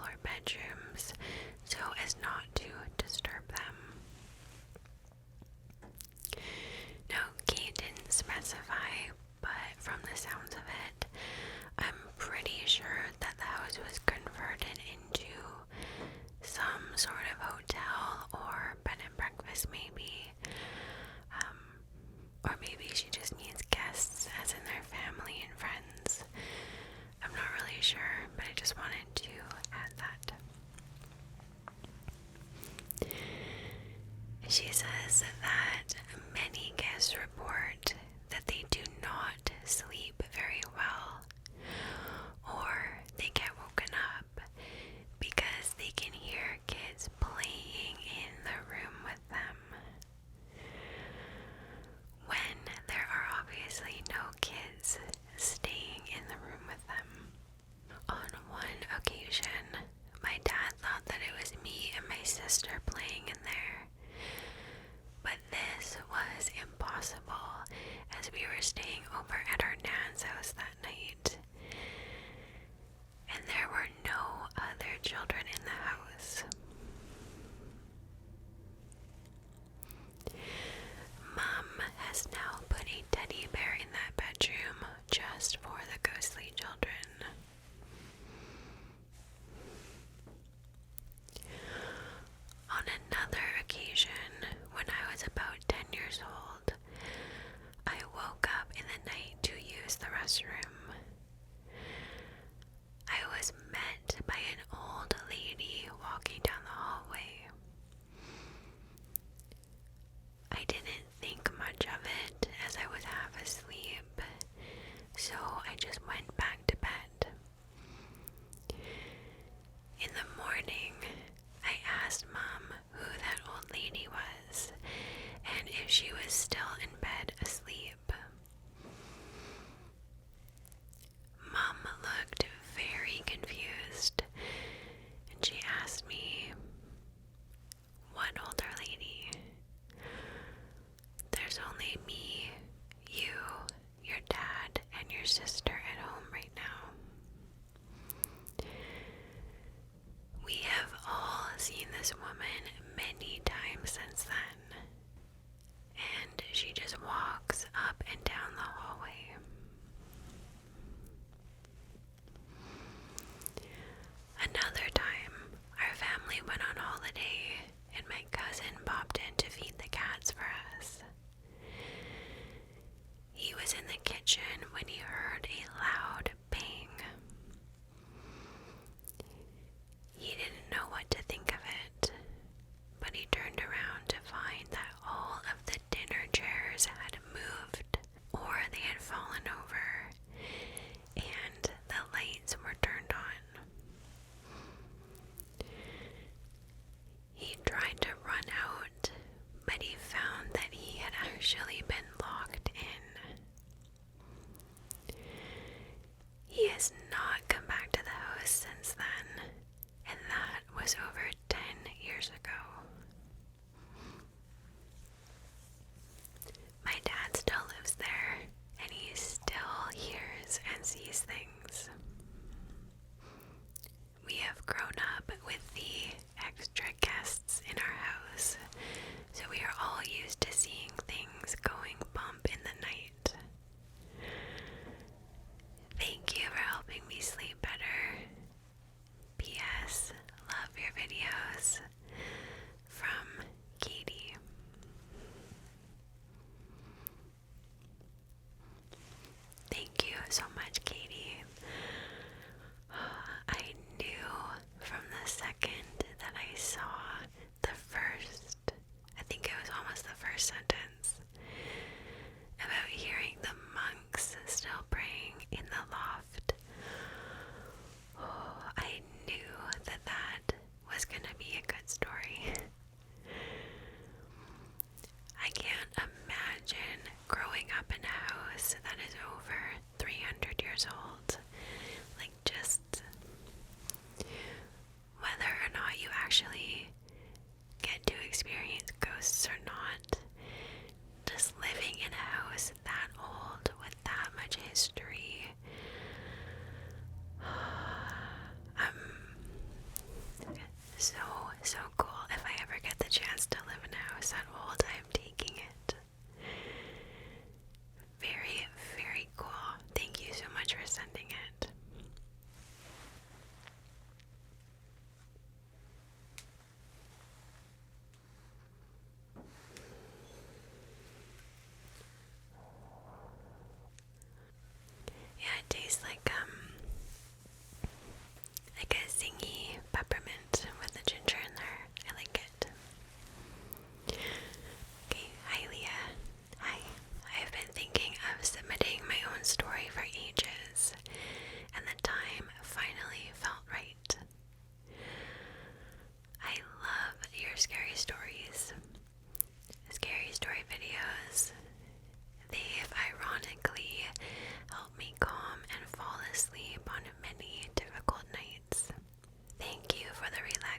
smaller bedrooms so as not to disturb them. Now, Kate didn't specify, but from the sounds of it, I'm pretty sure that the house was converted into some sort of hotel or bed and breakfast maybe. Or maybe she just means guests as in their family and friends. I'm not really sure, but I just wanted to add that. She says that many guests report that they do not sleep very well, or they get woken up because they can hear kids playing in the room with them, when there are obviously no kids staying in the room with them. On one occasion, my dad thought that it was me and my sister playing in there, but this was impossible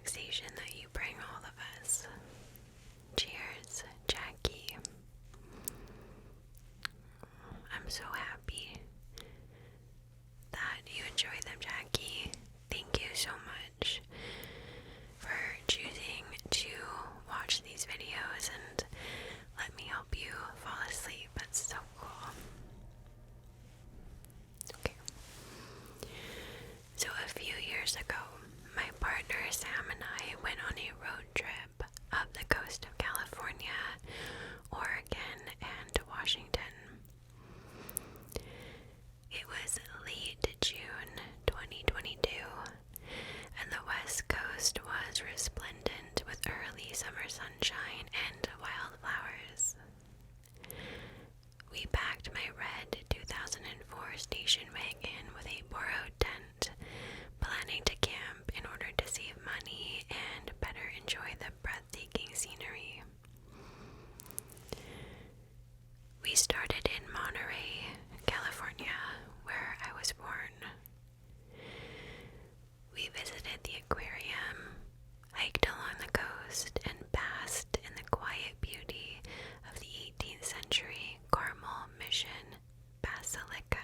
relaxation that you bring all of us. Cheers, Jacqy. I'm so happy that you enjoy them, Jacqy. Thank you so much for choosing to watch these videos and let me help you fall asleep. That's so cool. Okay. So a few years ago, my partner Sam and I went on a road trip up the coast of California, Oregon, and Washington. It was late June 2022, and the West Coast was resplendent with early summer sunshine and wildflowers. We packed my red 2004 station wagon with a borrowed tent, planning to camp in order to save money and better enjoy the breathtaking scenery. We started in Monterey, California, where I was born. We visited the aquarium, hiked along the coast, and basked in the quiet beauty of the 18th century Carmel Mission Basilica.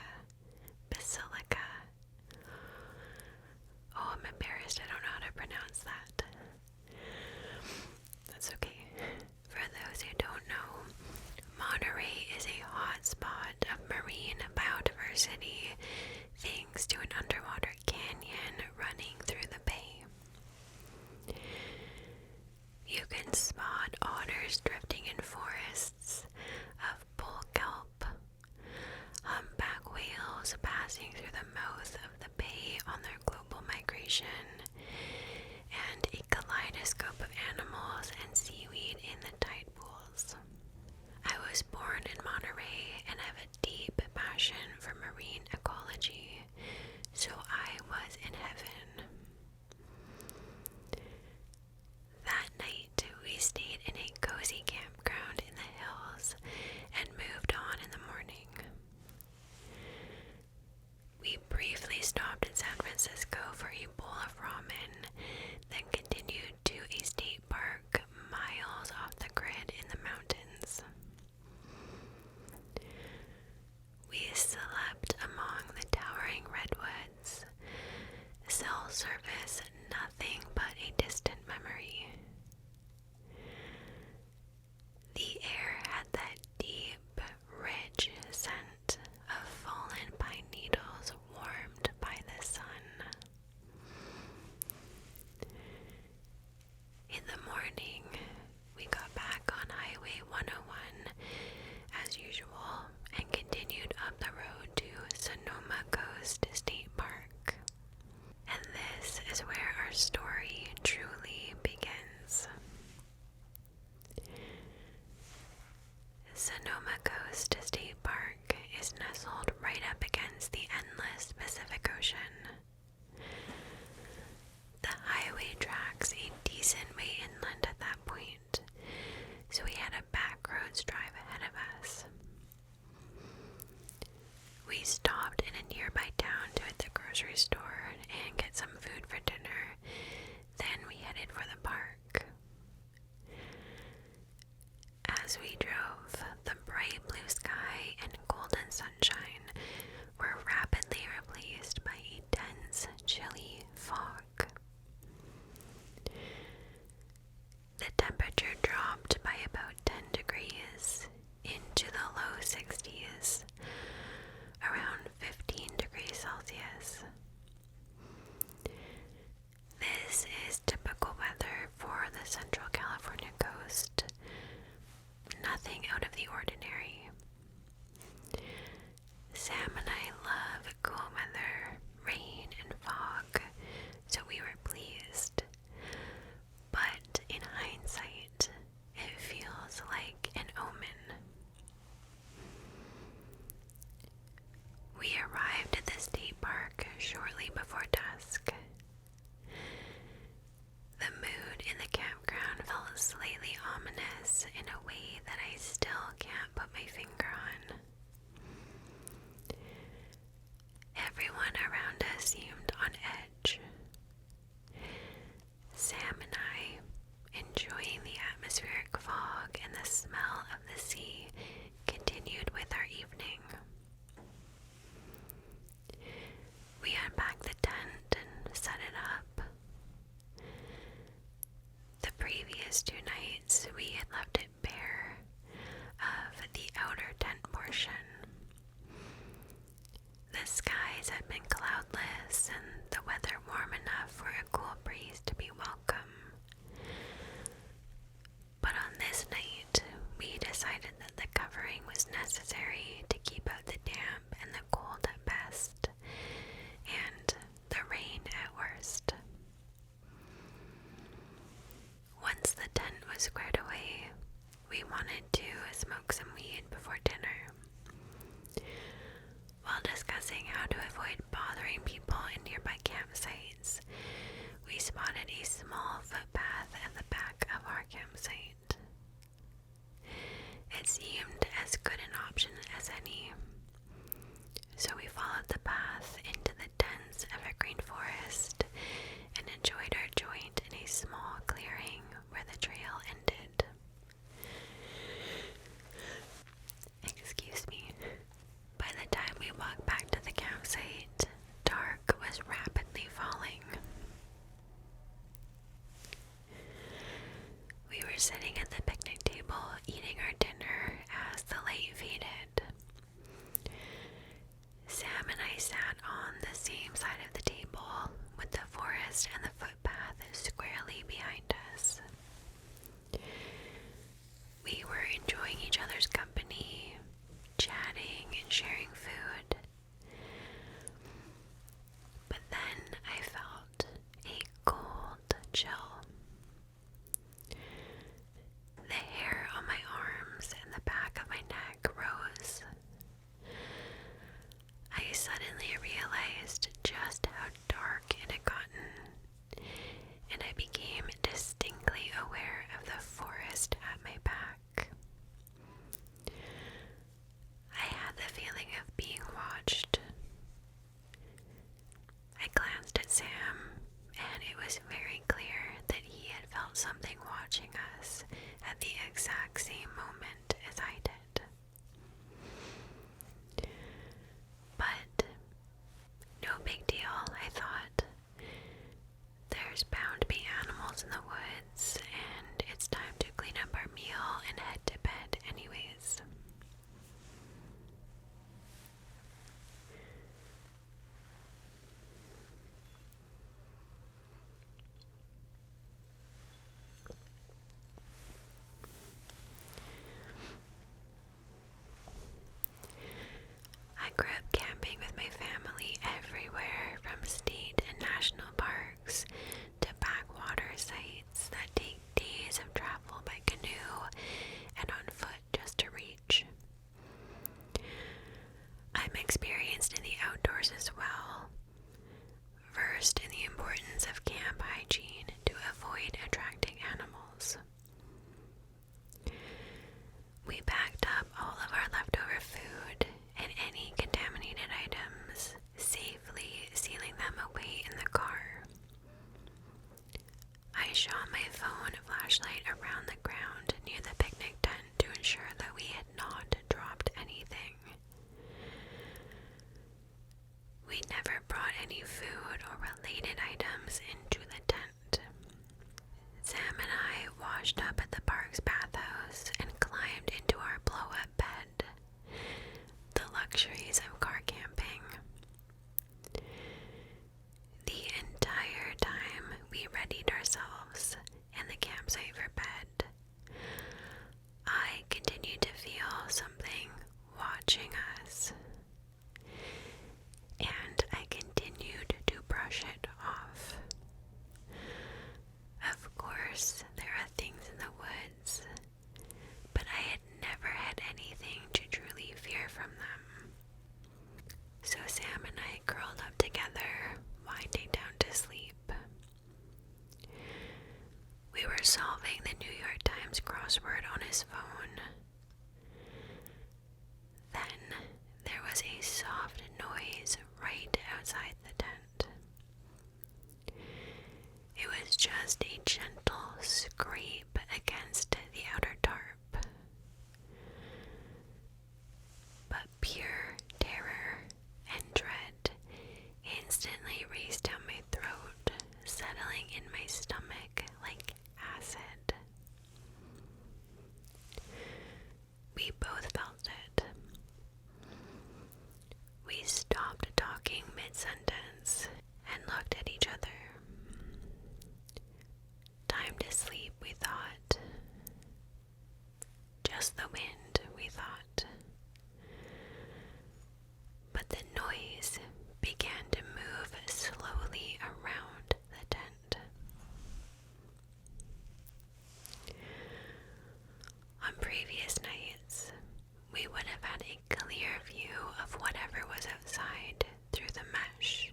Oh, I'm embarrassed. I don't know how to pronounce that. That's okay. For those who don't know, Monterey is a hotspot of marine biodiversity thanks to an underwater canyon running through the bay. You can spot otters drifting in forests of bull kelp, humpback whales passing through the mouth of the bay on their global migration, and a kaleidoscope of animals and seaweed in the tide pools. I was born in Monterey and have a deep passion for marine ecology, so I was in heaven. That night, we stayed in a cozy campground in the hills and moved on in the morning. We briefly stopped in San Francisco for a bowl of ramen, then continued to a state park miles off the grid in the mountains. We slept among the towering redwoods. Cell service, nothing but a distant memory. The air had that deep, rich scent of fallen pine needles warmed by the sun. In the morning, we got back on Highway 101 as usual and continued up the road to Sonoma Coast State Park. And this is where our story had left it bare of the outer tent portion. The skies had been cloudless and the weather warm enough for a cool breeze to be welcome. But on this night, we decided that the covering was necessary to keep out the damp and the cold at best, and the rain at worst. Once the tent was squared away, we wanted to smoke some weed before dinner. While discussing how to avoid bothering people in nearby campsites, we spotted a small footpath at the back of our campsite. It seemed as good an option as any, so we followed the path into the dense evergreen forest and enjoyed our joint in a small clearing where the trail ended. Excuse me. By the time we walked back to the campsite, dark was rapidly falling. We were sitting at the picnic table eating our dinner as the light faded. Sam and I sat on the same side of the table with the forest and the footpath squarely behind us. We were enjoying each other's company, chatting and sharing food. But then I felt a cold chill. The hair on my arms and the back of my neck rose. I suddenly realized just how dark it had gotten, and I became distinctly aware of the forest at my back. I had the feeling of being watched. I glanced at Sam, and it was very clear that he had felt something watching us at the exact same moment as I did. But no big deal, I thought. There's bound to be animals in the woods, and it's time to clean up our meal and head to bed anyways. I grew up camping with my family everywhere from state and national parks to backwater sites that take days of travel by canoe and on foot just to reach. I'm experienced in the outdoors as well, versed in the importance of camp hygiene to avoid attracting animals. We packed up all of our leftover food and any contaminated items, safely sealing them away in the car. I shone my phone flashlight around the ground near the picnic tent to ensure that we had not dropped anything. We never brought any food or related items into the tent. Sam and I washed up at the park's bathhouse and climbed into our blow-up bed. The luxuries of car camping. The entire time we readied ourselves and the campsite for bed, I continued to feel something watching us. And I continued to brush it off. Of course, there are things in the woods, but I had never had anything to truly fear from them. So Sam and I curled up together, winding down to sleep. We were solving the New York Times crossword on his phone. Then there was a soft noise right outside the tent. It was just a gentle scrape against the outer tarp. But pure terror and dread instantly raced down my throat, settling in my stomach like acid. previous nights, we would have had a clear view of whatever was outside through the mesh,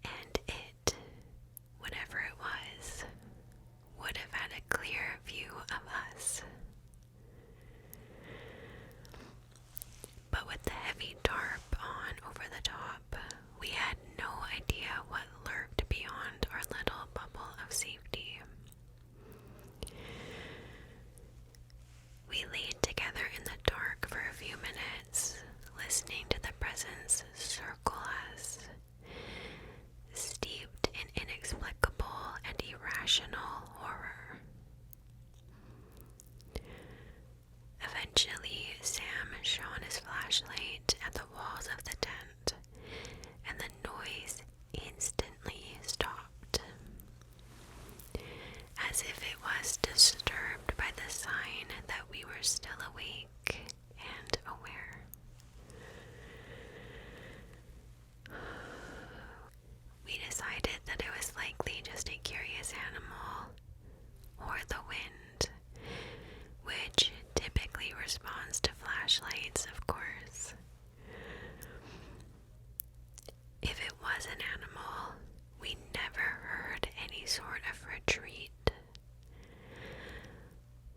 and it, whatever it was, would have had a clear view of us. But with the heavy tarp on over the top, we had no idea what lurked beyond our little bubble of safety. We laid together in the dark for a few minutes, listening to the presence circle us, steeped in inexplicable and irrational horror. Eventually, Sam shone his flashlight at the walls of the tent, and the noise instantly stopped, as if it was disturbed by the sign that we were still awake and aware. We decided that it was likely just a curious animal, or the wind, which typically responds to flashlights, of course. If it was an animal, we never heard any sort of retreat.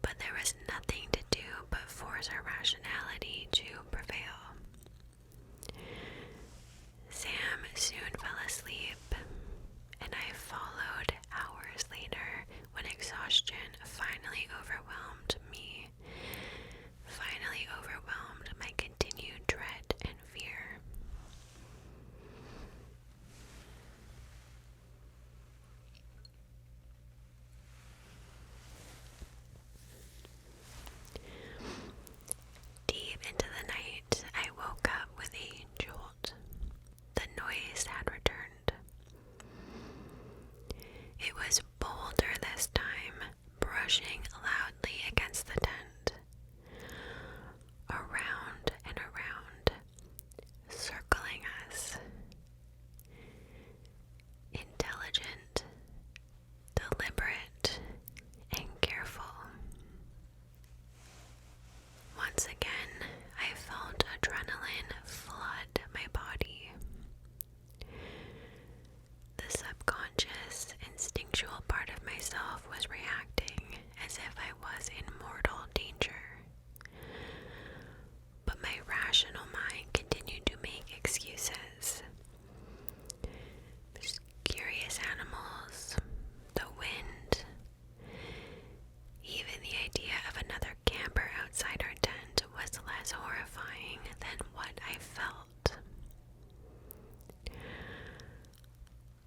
But there was nothing to do but force our rationality to prevail. Sam soon fell asleep, and I followed hours later when exhaustion finally overwhelmed me, finally overwhelmed my continued dread and fear. Deep into the night, I woke up with a jolt. The noise had returned. It was bolder this time, brushing loudly against the tent. Around and around, circling us. Intelligent, deliberate, and careful. Once again, I felt adrenaline flood my body. The subconscious, instinctual part of myself was reacting as if I was in mortal danger. But my rational mind continued to make excuses. Curious animals, the wind, even the idea of another camper outside our tent was less horrifying than what I felt.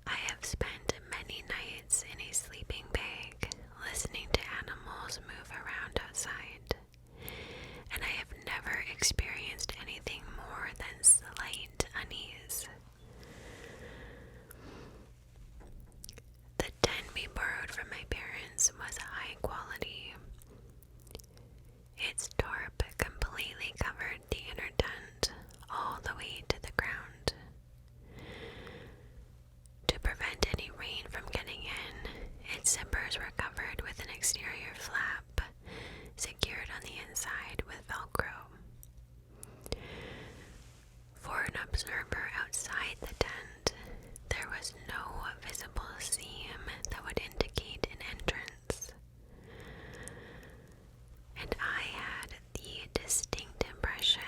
I have spent many nights in a sleeping bag listening to animals move around outside, and I have never experienced anything more than slight unease. The tent we borrowed from my parents was high quality. Its tarp completely covered the inner tent all the way to the ground. To prevent any rain from getting in, its zippers were covered with an exterior flap, secured on the inside with Velcro. For an observer outside the tent, there was no visible seam that would indicate an entrance. And I had the distinct impression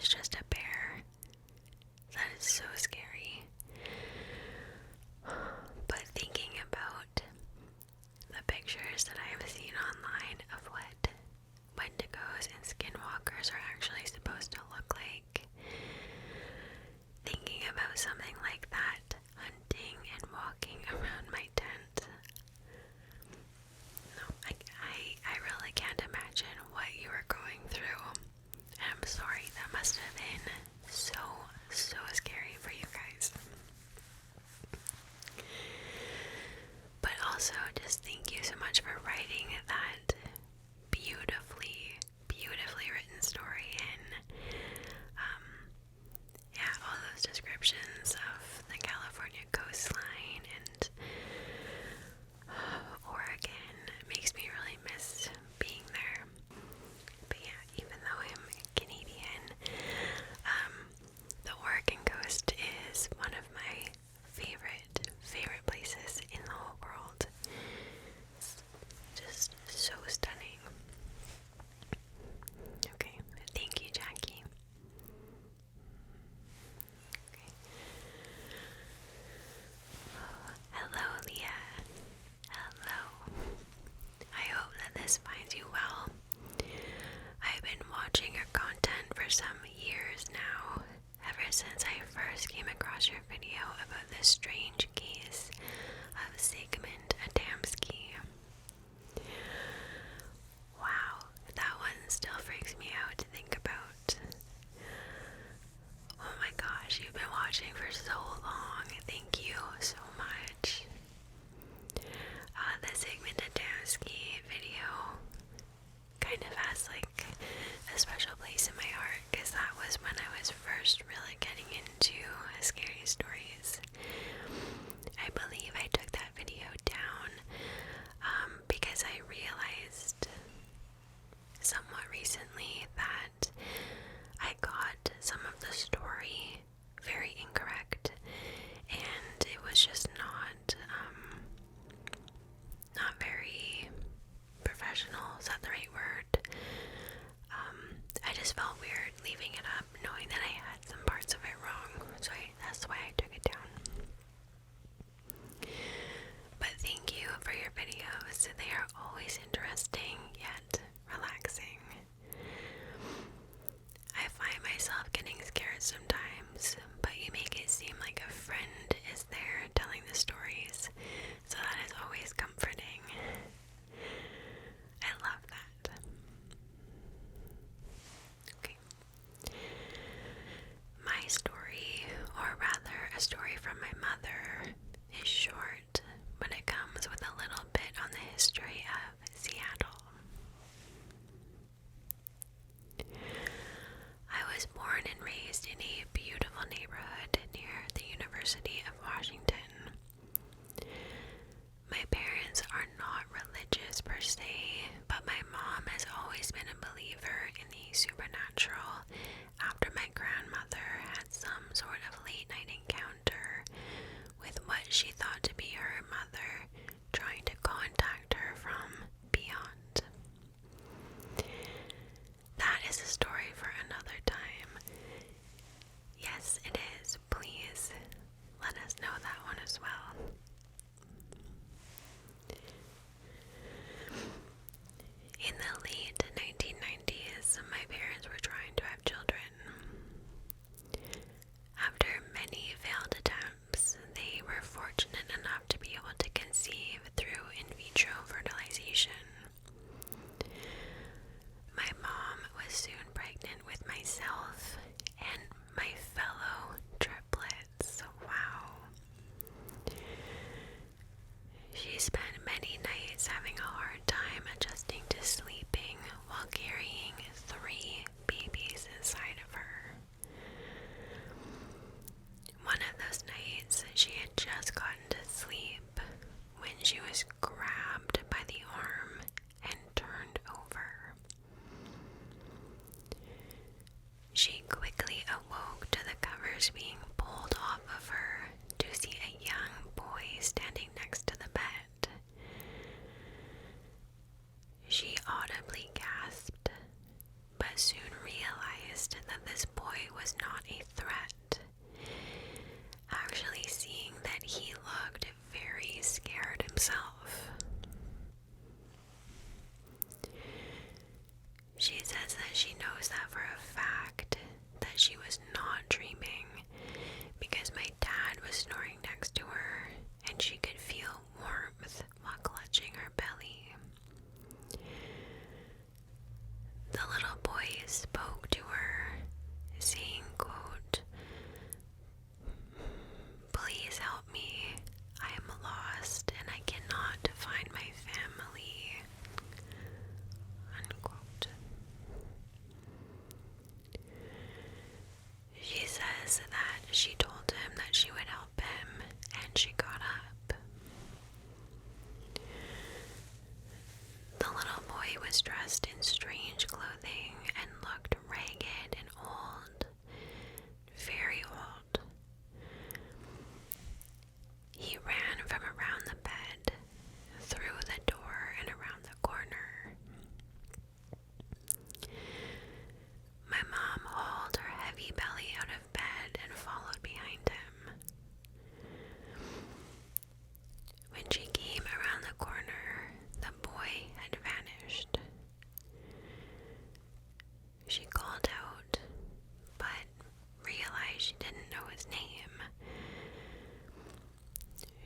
was just a bear. That is so scary. But thinking about the pictures that I have seen online of what Wendigos and Skinwalkers are actually supposed to look like, thinking about something like that, hunting and walking around my tent, no, I really can't imagine what you were going through. And I'm sorry, that must have been so scary for you guys. But also, just thank you so much for writing that beautifully written story, and yeah, all those descriptions of the California coastline and Oregon makes me really miss being there. But yeah, even though I'm Canadian, the Oregon coast is one of my favorite places in the whole world. It's just so stunning. Okay, thank you, Jacqy. Okay. Hello, Leah. Hello. I hope that this finds you well. I've been watching your content for some years now, ever since I first came across your video about the strange case of Sigmund Adamski. Wow, that one still freaks me out to think about. Oh my gosh, you've been watching for so long. Thank you so much. The Sigmund Adamski video kind of has like a special place in my heart, because that was when I was first really getting into scary stories. I believe I took that video down because I realized somewhat recently that I got some of the story very incorrect, and it was just not very professional. Is that the right word? I just felt weird leaving it up, knowing that I had some parts of it wrong, so that's why I took it down. But thank you for your videos. They are always interesting yet relaxing. I find myself getting scared sometimes, but you make it seem like a friend is there telling the stories, so that is always comforting. I love that. Okay. My story, or rather a story from my mother, is short, but it comes with a little bit on the history of Seattle. I was born and raised in a beautiful neighborhood near the University of Washington. My parents are not religious per se, but my mom has always been a believer in the supernatural after my grandmother had some sort of late-night encounter with what she thought to be her mother trying to contact her from beyond. That is a story for another time. Yes, it is. Please let us know that one as well. In the late 1990s, my parents were trying to have children. After many failed attempts, they were fortunate enough to be able to conceive through in vitro fertilization. My mom was soon pregnant with myself and my fellow triplets. Wow. She spent many nights having a hard time adjusting to sleeping while carrying 3 babies inside of her. One of those nights, she had just gotten to sleep when she was grabbed by the arm and turned over. She quickly awoke to the covers being pulled off of her to see a young boy standing next to the bed. She audibly gasped, but soon realized that this boy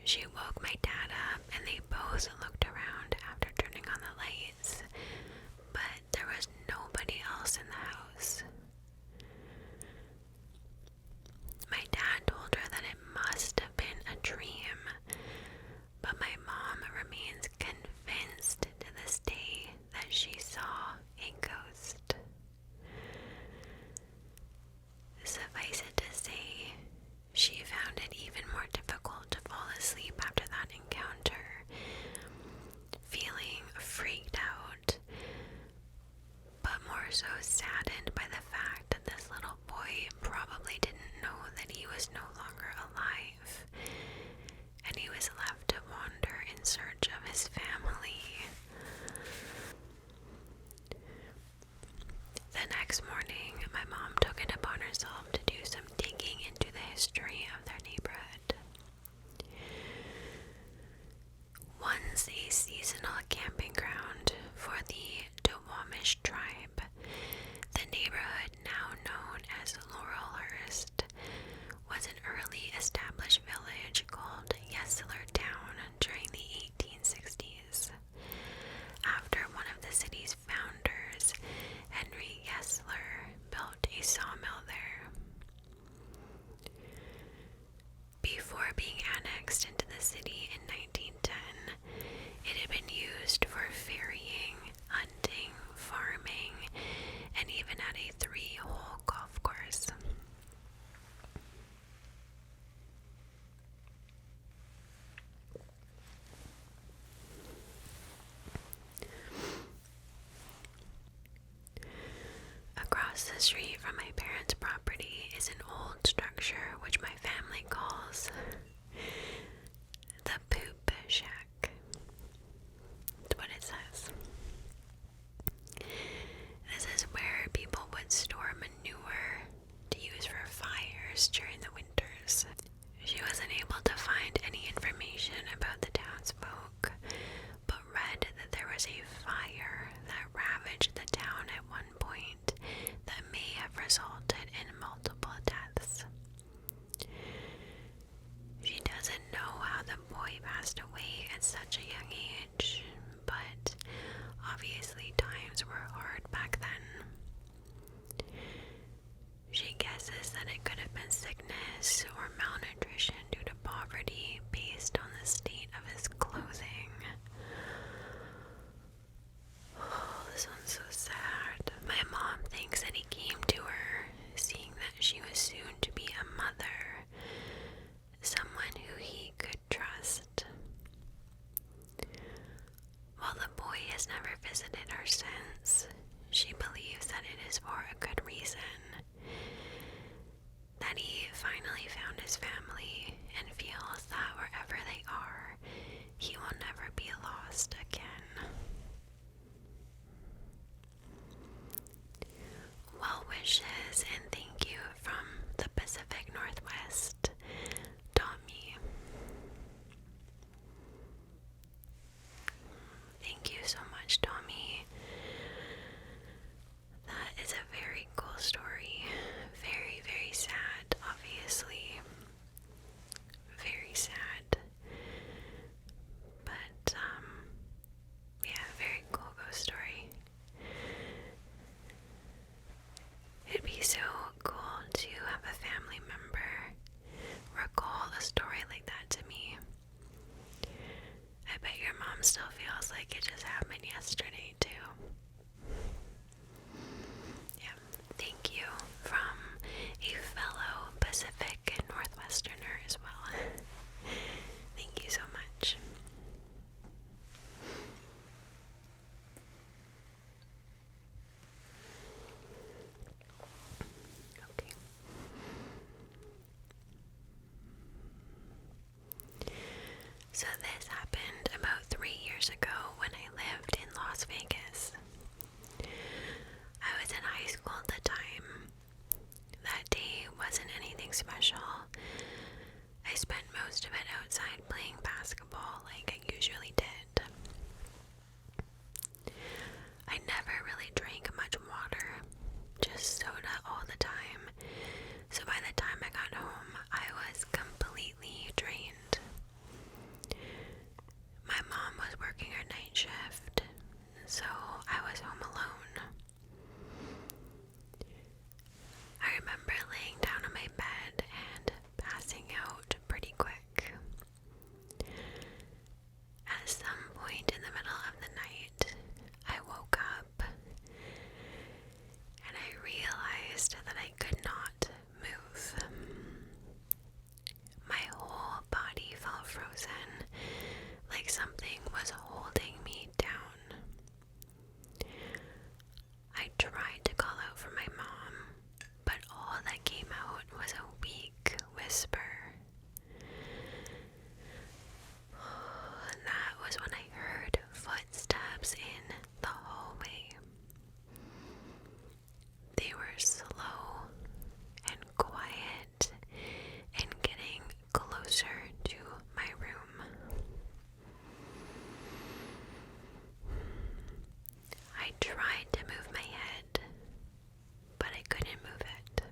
She woke my dad up and they both looked around after turning on the lights, but there was nobody else in the house. My dad told her that it must have been a dream, but my mom remains convinced to this day that she saw a ghost. Suffice it to say, she found it even more difficult to fall asleep after that encounter, feeling freaked out, but more so saddened by the fact that this little boy probably didn't know that he was no longer alive, and he was left to wander in search of his family. The next morning, my mom took it upon herself to do some digging into the history of their neighborhood. Once a seasonal camping ground for the Duwamish tribe, the neighborhood now known as Laurelhurst was an early established village called Yesler Town during the 1860s. After one of the city's founders, Henry Yesler, built a sawmill there. Before being annexed into the city in 1910, it had been used for ferrying, hunting, farming, and even had a 3-hole golf course. Across the street from my parents' property is an old structure which my family calls the Poop Shack. That's what it says. This is where people would store manure to use for fires during the winters. She wasn't able to find any information about the townsfolk, but read that there was a fire that ravaged the town at one point that may have resulted in multiple deaths. She doesn't know how the boy passed away at such a young age, but obviously times were hard back then. She guesses that it could have been sickness or malnutrition due to poverty based on the state of his clothing. Oh, this one's so sad. My mom thinks that he came to her, seeing that she was soon to be a mother, someone who he could trust. While the boy has never visited her since, she believes that it is for a good reason. That he finally found his family and feels that wherever they are, he will never be lost again. Well wishes and thank you from the Pacific Northwest, Tommy. Thank you so much, Tommy. That is a very cool story. Very, very sad, obviously. Very sad. But, yeah, very cool ghost story. It'd be so cool to have a family member recall a story like that to me. I bet your mom still feels like it just happened yesterday, too. Yeah, thank you from a fellow Pacific Northwesterner as well. Thank you so much. Okay. So this happened about 3 years ago when I lived in Las Vegas. I was in high school at the time. That day wasn't anything special. I spent most of it outside playing basketball like I usually did. I never really drank much water, just soda all the time. So by the time I got home, I was completely drained. whisper. That was when I heard footsteps in the hallway. They were slow and quiet and getting closer to my room. I tried to move my head, but I couldn't move it.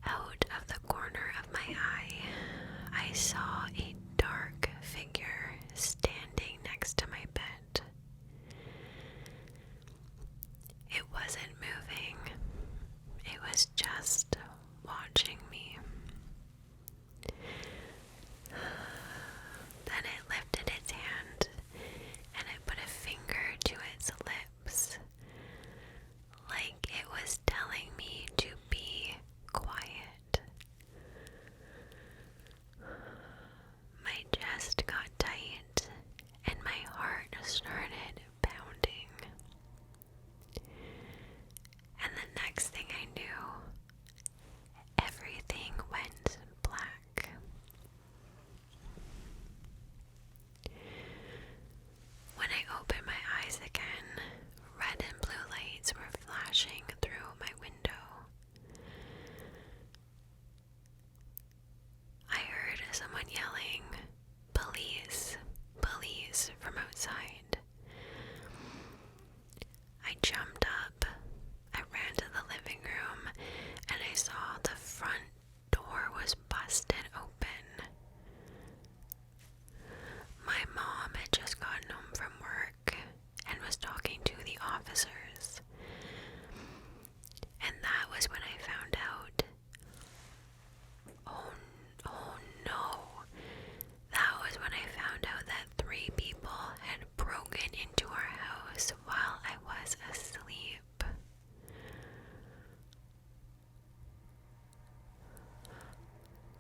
Out of the corner of my eye, I saw a dark figure standing next to my bed. It wasn't moving. It was just watching me. Then it lifted its hand and it put a finger to its lips, like it was telling me to be quiet. My chest got tight and my heart started pounding. And the next thing I knew, everything went black. When I opened my eyes again, red and blue lights were flashing through my window. I heard someone yelling, "Police! Police!" from outside. I jumped up. I ran to the living room and I saw the front door was busted open. My mom had just gotten home from work and was talking to the officers. And that was when I found out. Oh no. That was when I found out that 3 people had broken into our house while I was asleep.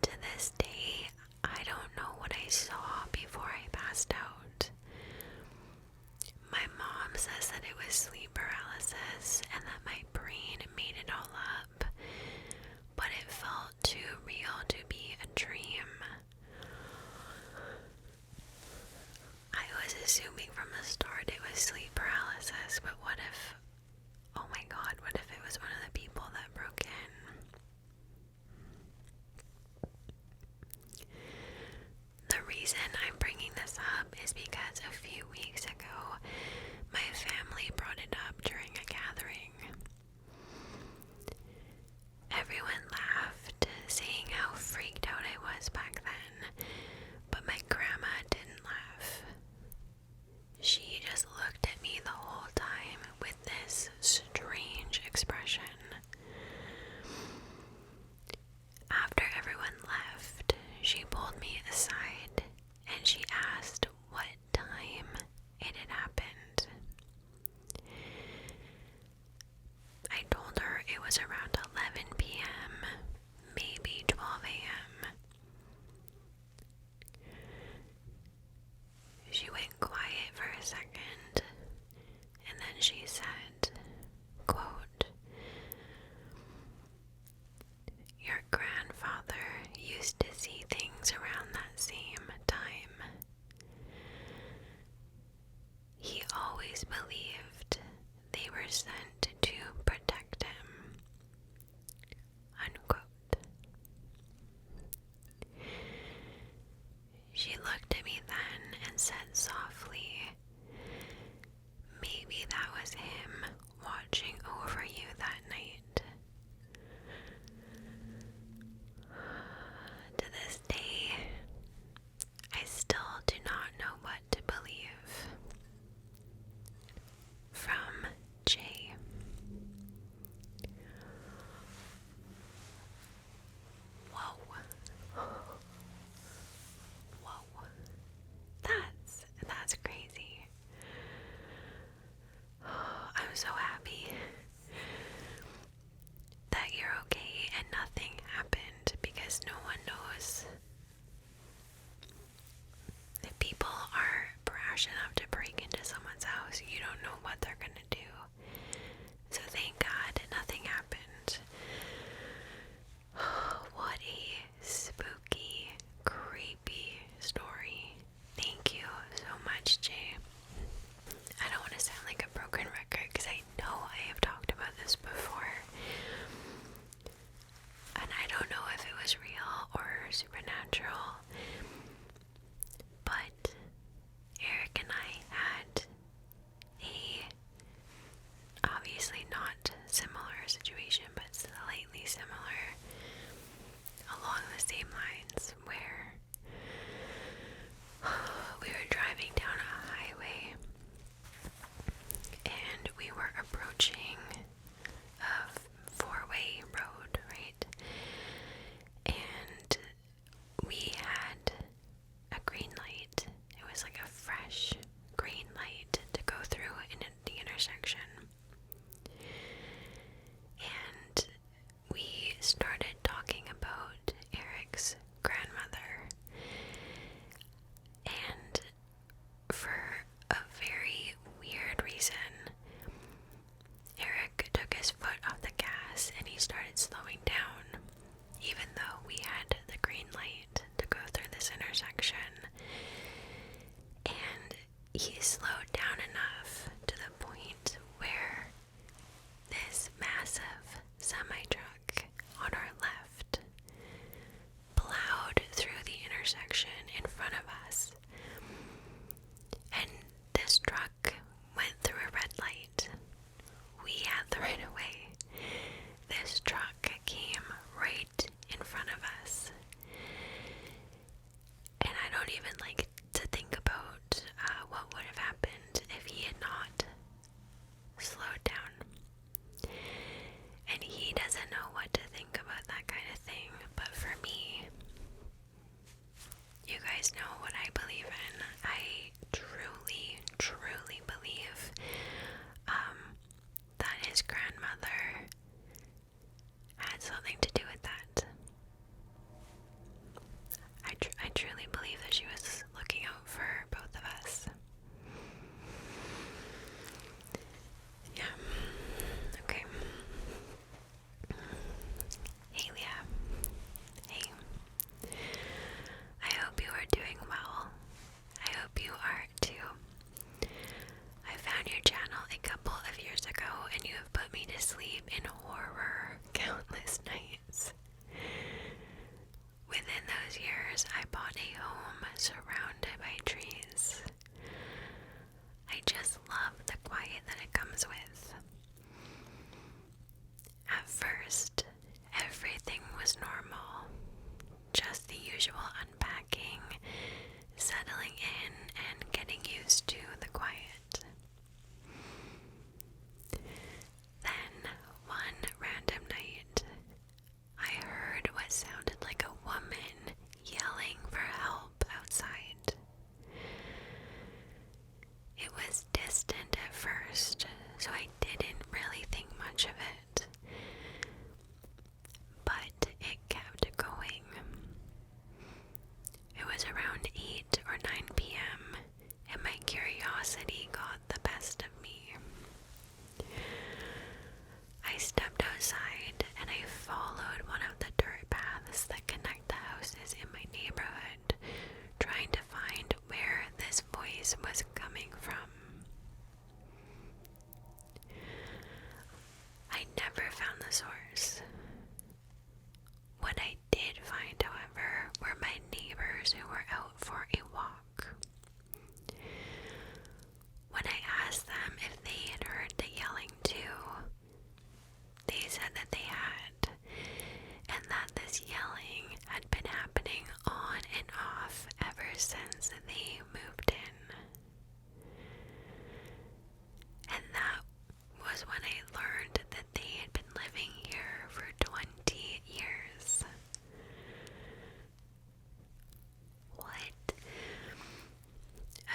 To this day, I don't know what I saw before I passed out. My mom says that it was sleep paralysis and that my brain made it all up, but it felt too real to be a dream. I was assuming from the start it was sleep paralysis, but what if, oh my god, what if it was one of the people that broke in? The reason I'm bringing this up is because a few weeks ago, my family brought it up during a gathering. Everyone laughed, saying how freaked out I was back then, but my grandma didn't laugh. She just looked at me the whole time with this strange expression. After everyone left, she pulled me aside and she asked what time it had happened. I told her it was around 11 p.m., maybe 12 a.m. She went quiet for a second, and then she said, quote, "Your grandfather used to see things around that same time. He always believed they were sent to protect him." Unquote. She looked at me then and said softly, "Maybe that was him watching over you that night." To this same lines where we were driving down a highway and we were approaching a four-way road, right? And we had a green light. It was like a fresh green light to go through in the intersection. And we started talking about Eric's grandmother. And for a very weird reason, Eric took his foot off the gas and he started slowing down, even though we had the green light to go through this intersection. And he slowed down enough to the point where this massive semi-truck on our left plowed through the intersection in front of us. And this truck went through a red light. We had the right of way. This truck came right in front of us. And I don't even like to think about what would have happened if he had not slowed down. And he doesn't know what to think about that kind of thing. But for me, you guys know what I believe in. I truly, truly believe that his grandmother had something to do with that. I truly believe that she was looking out for both of us. Yeah. Okay. Hey, Leah. Hey. I hope you are doing well. I hope you are too. I found your channel a couple of years ago and you have put me to sleep in horror countless nights. Within those years, I bought a home surrounded by trees. I just love the quiet that it comes with. At first, everything was normal. Just the usual unpacking, settling in, and getting used to the quiet. Then, one random night, I heard what sounded like a woman yelling for help outside. It was distant at first, so I didn't really think much of it. But it kept going. It was around 8 or 9 p.m., and my curiosity got the best of me. I stepped outside and I followed one of the dirt paths that connect the houses in my neighborhood, trying to find where this voice was coming from. I never found the source. What I did find, however, were my neighbors who were out for a walk. When I asked them if they had heard the yelling too, they said that they had, and that this yelling had been happening on and off ever since they moved in. And that was when I learned that they had been living here for 20 years. What?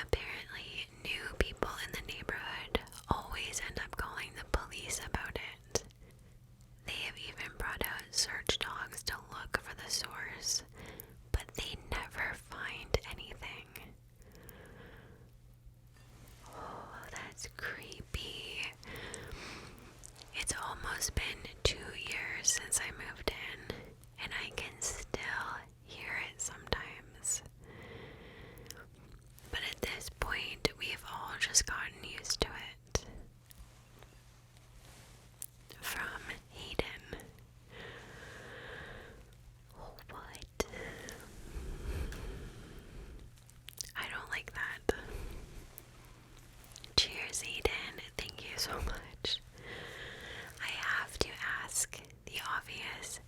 Apparently, new people in the neighborhood always end up calling the police about it. They have even brought out search dogs to look for the source, but they never find anything. Oh, that's creepy. It's almost been 2 years since I moved in, and I can still hear it sometimes. But at this point, we've all just gotten used to it. From Hayden. Oh, what? I don't like that. Cheers, Hayden. Thank you so much. I have to ask the obvious.